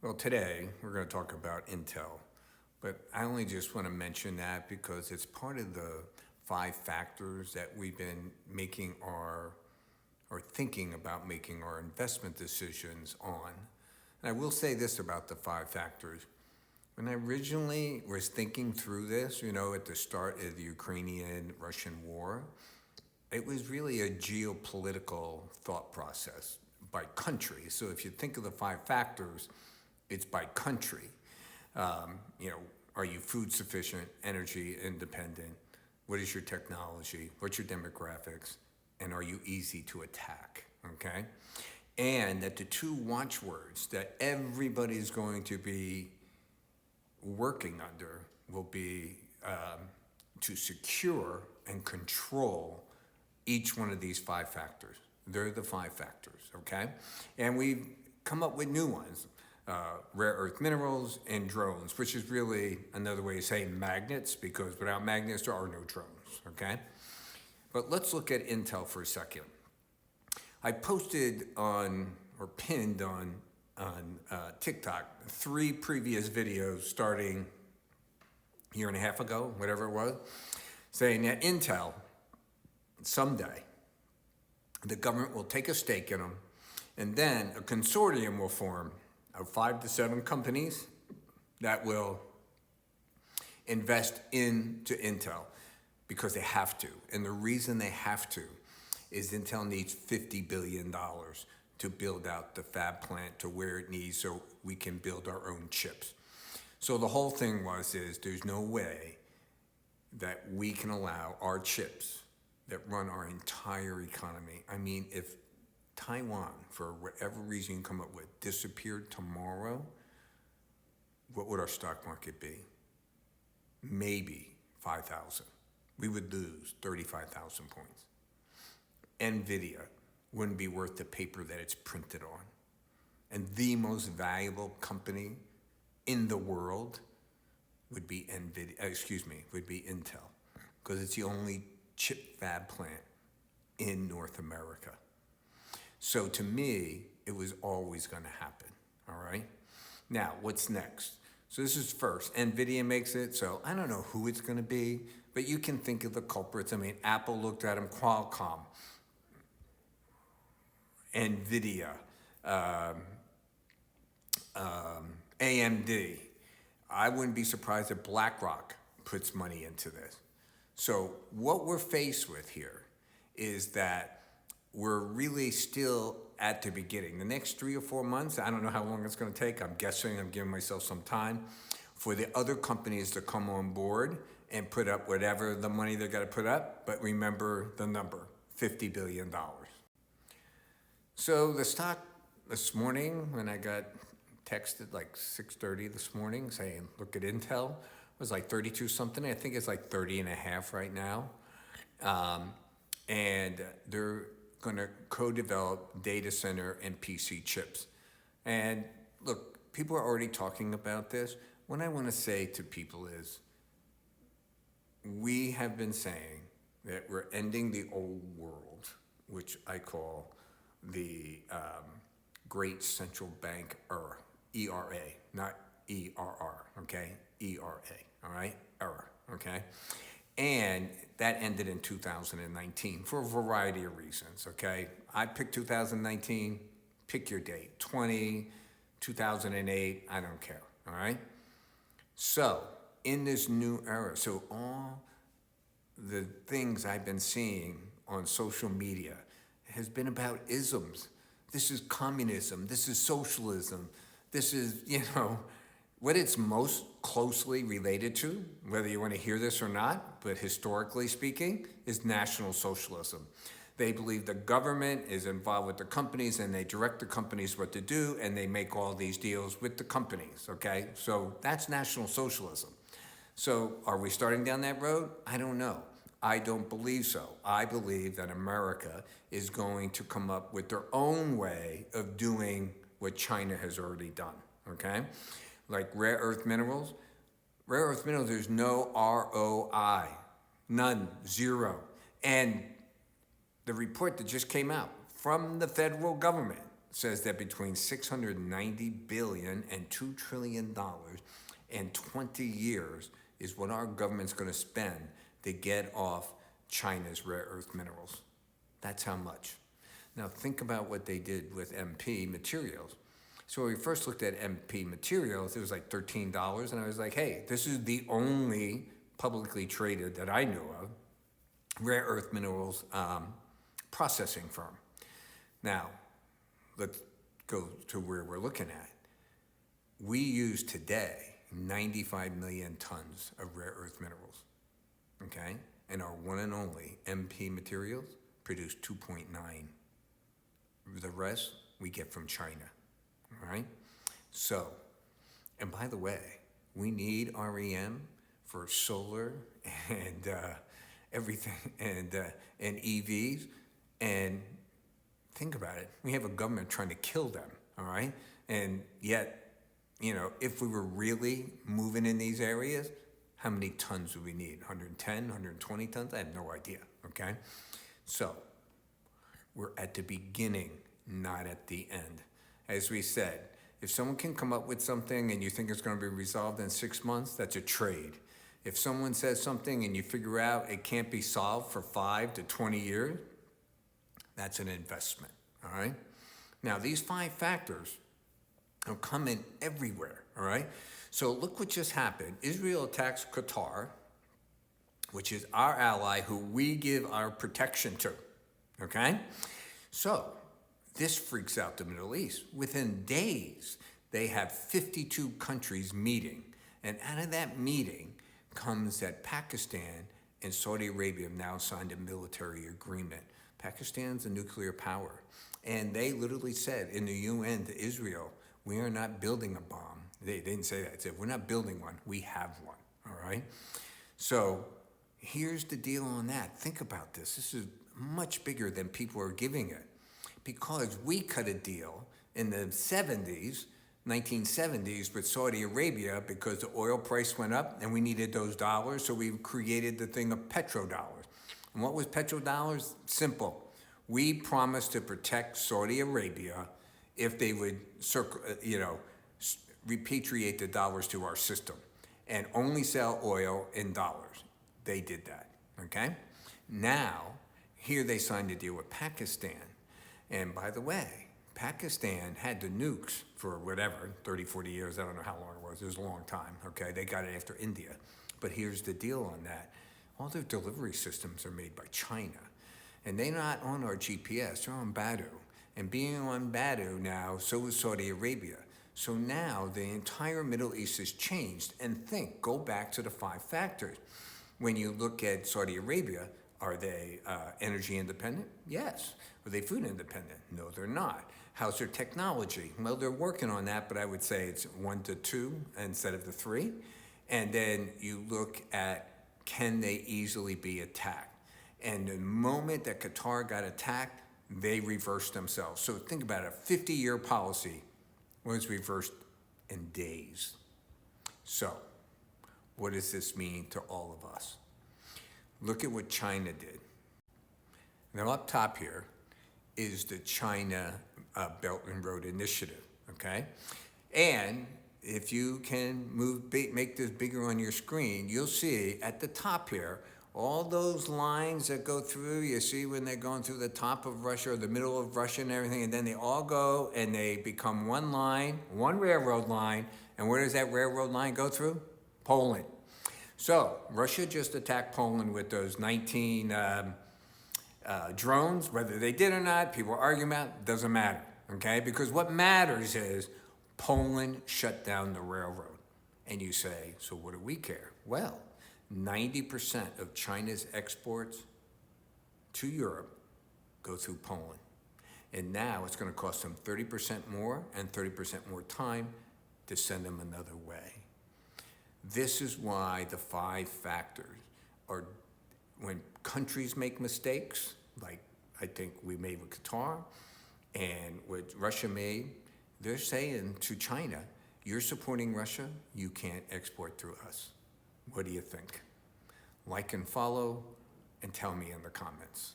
Well, today we're going to talk about Intel, but I only just want to mention that because it's part of the five factors that we've been making our or thinking about making our investment decisions on. And I will say this about the five factors. When I originally was thinking through this, at the start of the Ukrainian Russian war, it was really a geopolitical thought process by country. So if you think of the five factors, it's by country. Um, you know, are you food sufficient, energy independent? What is your technology? What's your demographics? And are you easy to attack? Okay? And that the two watchwords that everybody's going to be working under will be to secure and control each one of these five factors. They're the five factors, okay? And we've come up with new ones, rare earth minerals and drones, which is really another way of saying magnets, because without magnets, there are no drones, okay? But let's look at Intel for a second. I posted on, or pinned on TikTok, 3 previous videos starting a year and a half ago, whatever it was, saying that Intel, someday, the government will take a stake in them, and then a consortium will form of 5 to 7 companies that will invest into Intel because they have to. And the reason they have to is Intel needs $50 billion to build out the fab plant to where it needs so we can build our own chips. So the whole thing is there's no way that we can allow our chips that run our entire economy. I mean, if Taiwan, for whatever reason you come up with, disappeared tomorrow, what would our stock market be? Maybe 5,000. We would lose 35,000 points. Nvidia wouldn't be worth the paper that it's printed on. And the most valuable company in the world would be Intel, because it's the only chip fab plant in North America. So to me, it was always going to happen, all right? Now, what's next? So this is first. Nvidia makes it, so I don't know who it's going to be, but you can think of the culprits. I mean, Apple looked at them, Qualcomm, Nvidia, AMD. I wouldn't be surprised if BlackRock puts money into this. So what we're faced with here is that we're really still at the beginning. The next 3 or 4 months, I don't know how long it's going to take. I'm guessing, I'm giving myself some time for the other companies to come on board and put up whatever the money they're going to put up. But remember the number, $50 billion. So the stock this morning, when I got texted like 6:30 this morning saying, look at Intel, was like 32 something. I think it's like 30 and a half right now. And they're going to co-develop data center and PC chips. And look, people are already talking about this. What I want to say to people is, we have been saying that we're ending the old world, which I call the Great Central Bank ERA, not ERR, okay? ERA, all right? Error, okay? And that ended in 2019 for a variety of reasons, okay? I picked 2019, pick your date, 2008, I don't care, all right? So, in this new era, so all the things I've been seeing on social media has been about isms. This is communism, this is socialism, this is, what it's most closely related to, whether you want to hear this or not, but historically speaking, is National Socialism. They believe the government is involved with the companies and they direct the companies what to do and they make all these deals with the companies, okay? So that's National Socialism. So are we starting down that road? I don't know. I don't believe so. I believe that America is going to come up with their own way of doing what China has already done, okay? Like rare earth minerals. Rare earth minerals, there's no ROI, none, zero. And the report that just came out from the federal government says that between 690 billion and $2 trillion in 20 years is what our government's going to spend to get off China's rare earth minerals. That's how much. Now think about what they did with MP Materials. So when we first looked at MP Materials, it was like $13, and I was like, hey, this is the only publicly traded that I knew of rare earth minerals processing firm. Now, let's go to where we're looking at. We use today 95 million tons of rare earth minerals, okay? And our one and only MP Materials produce 2.9. The rest we get from China, all right? So, and by the way, we need REM for solar and everything and EVs. And think about it, we have a government trying to kill them, all right? And yet, you know, if we were really moving in these areas, how many tons would we need? 110, 120 tons? I have no idea, okay? So, we're at the beginning, not at the end. As we said, if someone can come up with something and you think it's going to be resolved in 6 months, that's a trade. If someone says something and you figure out it can't be solved for 5 to 20 years, that's an investment, all right? Now, these 5 factors are coming everywhere, all right? So look what just happened. Israel attacks Qatar, which is our ally who we give our protection to, okay? So this freaks out the Middle East. Within days, they have 52 countries meeting. And out of that meeting comes that Pakistan and Saudi Arabia have now signed a military agreement. Pakistan's a nuclear power. And they literally said in the UN to Israel, we are not building a bomb. They didn't say that. They said, we're not building one, we have one, all right? So here's the deal on that. Think about this. This is much bigger than people are giving it. Because we cut a deal in the 1970s with Saudi Arabia because the oil price went up and we needed those dollars, so we created the thing of petrodollars. And what was petrodollars? Simple. We promised to protect Saudi Arabia if they would repatriate the dollars to our system and only sell oil in dollars. They did that, okay? Now, here they signed a deal with Pakistan. And by the way, Pakistan had the nukes for whatever, 30, 40 years, I don't know how long it was a long time, okay? They got it after India. But here's the deal on that. All their delivery systems are made by China. And they're not on our GPS, they're on Badu. And being on Badu now, so is Saudi Arabia. So now the entire Middle East has changed. And go back to the 5 factors. When you look at Saudi Arabia, are they energy independent? Yes. Are they food independent? No, they're not. How's their technology? Well, they're working on that, but I would say it's 1 to 2 instead of the 3. And then you look at, can they easily be attacked? And the moment that Qatar got attacked, they reversed themselves. So think about it, a 50-year policy was reversed in days. So what does this mean to all of us? Look at what China did. Now up top here is the China Belt and Road Initiative, okay? And if you can make this bigger on your screen, you'll see at the top here, all those lines that go through, you see when they're going through the top of Russia or the middle of Russia and everything, and then they all go and they become one line, one railroad line, and where does that railroad line go through? Poland. So Russia just attacked Poland with those 19 drones. Whether they did or not, people are arguing about, doesn't matter, okay? Because what matters is Poland shut down the railroad. And you say, so what do we care? Well, 90% of China's exports to Europe go through Poland. And now it's going to cost them 30% more and 30% more time to send them another way. This is why the 5 factors are, when countries make mistakes, like I think we made with Qatar and what Russia made, they're saying to China, you're supporting Russia, you can't export through us. What do you think? Like and follow, and tell me in the comments.